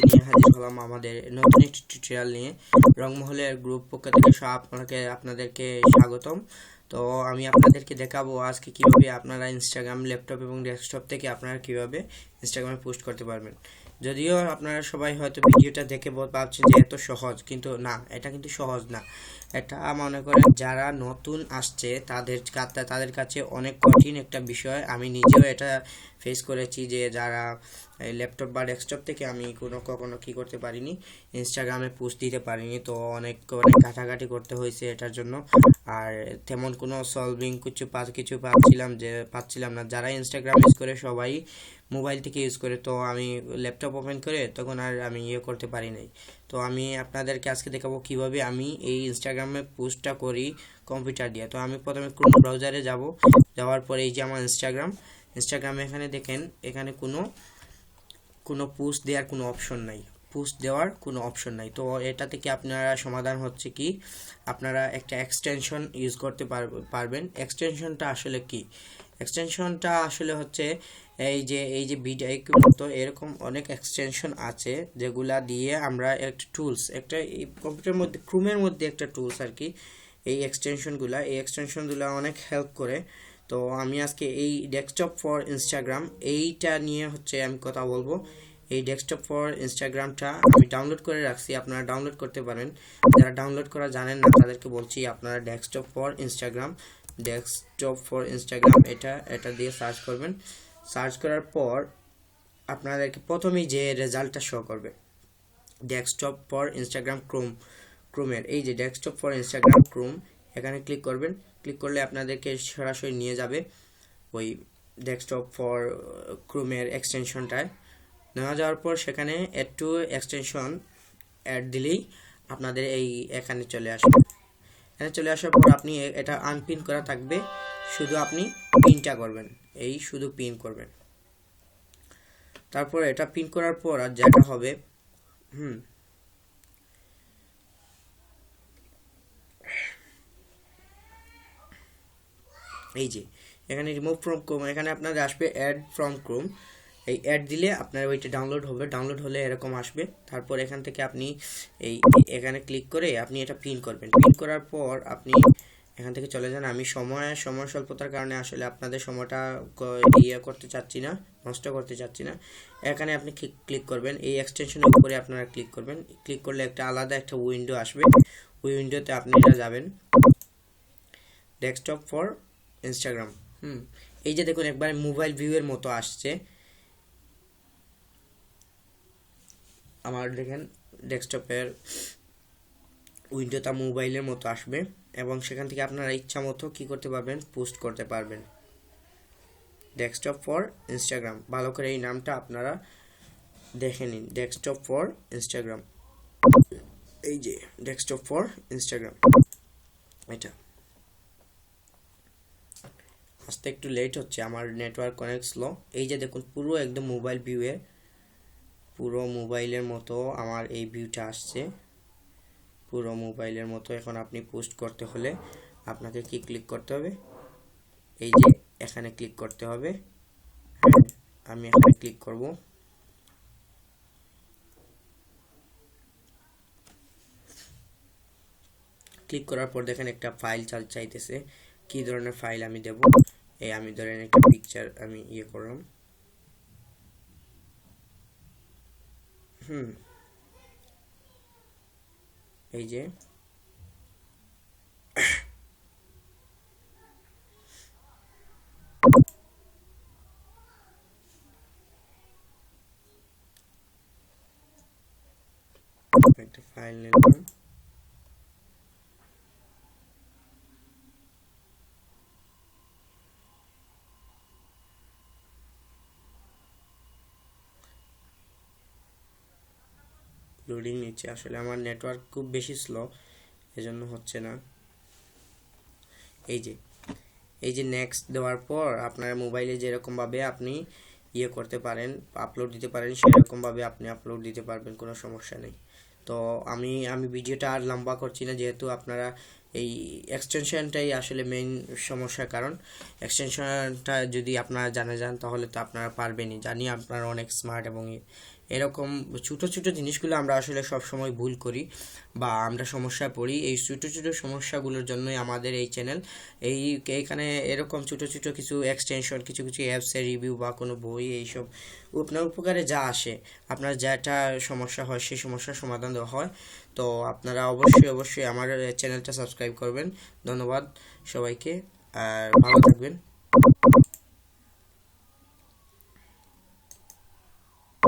নিয়ে হাজির হলাম আমাদের নতুন একটি টিউটোরিয়াল নিয়ে। রংমহলের গ্রুপ পক্ষ থেকে আপনাদেরকে স্বাগতম। তো আমি আপনাদেরকে দেখাবো আজকে কিভাবে আপনারা ইনস্টাগ্রাম ল্যাপটপ এবং ডেস্কটপ থেকে আপনারা কিভাবে ইনস্টাগ্রামে পোস্ট করতে পারবেন। যদিও আপনারা সবাই হয়তো ভিডিওটা দেখে ভাবছেন যে এত সহজ, কিন্তু না, এটা কিন্তু সহজ না। এটা মনে করেন যারা নতুন আসছে তাদের কাছে অনেক কঠিন একটা বিষয়। আমি নিজেও এটা ফেস করেছি যে যারা ল্যাপটপ বা ডেস্কটপ থেকে আমি কখনো কি করতে পারিনি, ইনস্টাগ্রামে পোস্ট দিতে পারিনি। তো অনেক অনেক ঘাটাঘাটি করতে হয়েছে এটার জন্য। আর তেমন কোনো সলভিং কিছু পাচ্ছিলাম না। যারা ইনস্টাগ্রাম ইউজ করে সবাই মোবাইল থেকে ইউজ করে, তো আমি ল্যাপটপ ওপেন করে তখন আর আমি করতে পারি নাই। তো আমি আপনাদেরকে আজকে দেখাবো কিভাবে আমি এই ইনস্টাগ্রামে পোস্টটা করি কম্পিউটার দিয়ে। তো আমি প্রথমে ক্রোম ব্রাউজারে যাওয়ার পরে এই যে আমার ইনস্টাগ্রামে এখানে দেখেন, এখানে কোনো পোস্ট দেওয়ার কোনো অপশন নাই। তো এটা থেকে আপনারা সমাধান হচ্ছে কি, আপনারা একটা এক্সটেনশন ইউজ করতে পারবেন। এক্সটেনশনটা আসলে কি? এক্সটেনশনটা আসলে হচ্ছে এই যে ভিডিও মতো এরকম অনেক এক্সটেনশন আছে যেগুলা দিয়ে আমরা একটা টুলস, একটা কম্পিউটারের মধ্যে ক্রোমের মধ্যে একটা টুলস আর কি। এই এক্সটেনশনগুলো অনেক হেল্প করে। তো আমি আজকে এই ডেস্কটপ ফর ইনস্টাগ্রাম এইটা নিয়ে হচ্ছে আমি কথা বলবো। এই ডেস্কটপ ফর ইনস্টাগ্রামটা আমি ডাউনলোড করে রাখছি, আপনারা ডাউনলোড করতে পারেন। যারা ডাউনলোড করা জানেন না তাদেরকে বলছি, আপনারা ডেস্কটপ ফর ইনস্টাগ্রাম এটা দিয়ে সার্চ করবেন। সার্চ করার পর আপনাদেরকে প্রথমেই যে রেজাল্টটা শো করবে ডেস্কটপ ফর ইনস্টাগ্রাম ক্রোমের, এই যে ডেস্কটপ ফর ইনস্টাগ্রাম ক্রোম, এখানে ক্লিক করবেন। ক্লিক করলে আপনাদেরকে সরাসরি নিয়ে যাবে ওই ডেস্কটপ ফর ক্রোমের এক্সটেনশনটায়। নেওয়া যাওয়ার পর সেখানে অ্যাড টু এক্সটেনশন অ্যাড দিলেই আপনাদের এখানে চলে আসবে। এখানে চলে আসার পর আপনি এটা আনপিন করা থাকবে, শুধু আপনি পিনটা করবেন, শুধু পিন করবেন। তারপর এটা পিন করার পর আর যেটা হবে, এই যে এখানে রিমুভ ফ্রম ক্রোম, এখানে আপনাদের আসবে অ্যাড ফ্রম ক্রোম। এই অ্যাড দিলে আপনার ওইটা ডাউনলোড হলে এরকম আসবে। তারপর এখান থেকে আপনি এখানে ক্লিক করে আপনি এটা পিন করবেন। পিন করার পর আপনি এখান থেকে চলে যান। আমি সময় স্বল্পতার কারণে আসলে আপনাদের সময়টা নষ্ট করতে চাচ্ছি না। এখানে আপনি ক্লিক করবেন, এই এক্সটেনশনের উপরে আপনারা ক্লিক করবেন। ক্লিক করলে একটা আলাদা একটা উইন্ডো আসবে। ওই উইন্ডোতে আপনি যাবেন ডেস্কটপ ফর ইনস্টাগ্রাম। এই যে দেখুন একবার মোবাইল ভিউয়ের মতো আসছে। আমার দেখেন ডেস্কটপের উইন্ডোটা মোবাইলের মতো আসবে এবং সেখান থেকে আপনারা ইচ্ছা মতো কি করতে পারবেন, পোস্ট করতে পারবেন। ডেস্কটপ ফর ইনস্টাগ্রাম, ভালো করে এই নামটা আপনারা দেখে নিন, ডেস্কটপ ফর ইনস্টাগ্রাম। এই যে ডেস্কটপ ফর ইনস্টাগ্রাম, এটা আসতে একটু লেট হচ্ছে, আমার নেটওয়ার্ক অনেক স্লো। এই যে দেখুন পুরো একদম মোবাইল ভিউয়ে, পুরো মোবাইলের মতো আমার এই ভিউটা আসছে, পুরো মোবাইলের মতো। এখন আপনি পোস্ট করতে হলে আপনাকে কি ক্লিক করতে হবে, এই যে এখানে ক্লিক করতে হবে। আমি এখানে ক্লিক করব। ক্লিক করার পর দেখেন একটা ফাইল চাইতেছে, কি ধরনের ফাইল আমি দেব। আমি ধরেন একটা পিকচার আমি করলাম। এই যে একটা ফাইল নিলাম। লোডিং নিচ্ছে, আসলে আমার নেটওয়ার্ক খুব বেশি স্লো, এজন্য হচ্ছে না। এই যে নেক্সট দেওয়ার পর আপনার মোবাইলে যেরকমভাবে আপনি করতে পারেন, আপলোড দিতে পারেন, সেরকমভাবে আপনি আপলোড দিতে পারবেন, কোনো সমস্যা নেই। তো আমি ভিডিওটা আর লম্বা করছি না, যেহেতু আপনারা এই এক্সটেনশনটাই আসলে মেইন সমস্যার কারণ। এক্সটেনশনটা যদি আপনারা জানা যান তাহলে তো আপনারা পারবেনই, জানি আপনারা অনেক স্মার্ট এবং এরকম ছোট ছোট জিনিসগুলো আমরা আসলে সব সময় ভুল করি বা আমরা সমস্যায় পড়ি। এই ছোট ছোট সমস্যাগুলোর জন্যই আমাদের এই চ্যানেল। এইখানে এরকম ছোট ছোট কিছু এক্সটেনশন, কিছু কিছু অ্যাপসের রিভিউ বা কোনো বই, এইসব আপনার উপকারে যা আসে, আপনার যেটা সমস্যা হয় সেই সমস্যার সমাধান দেওয়া হয়। তো আপনারা অবশ্যই অবশ্যই আমার চ্যানেলটা সাবস্ক্রাইব করবেন। ধন্যবাদ সবাইকে, আর ভালো থাকবেন।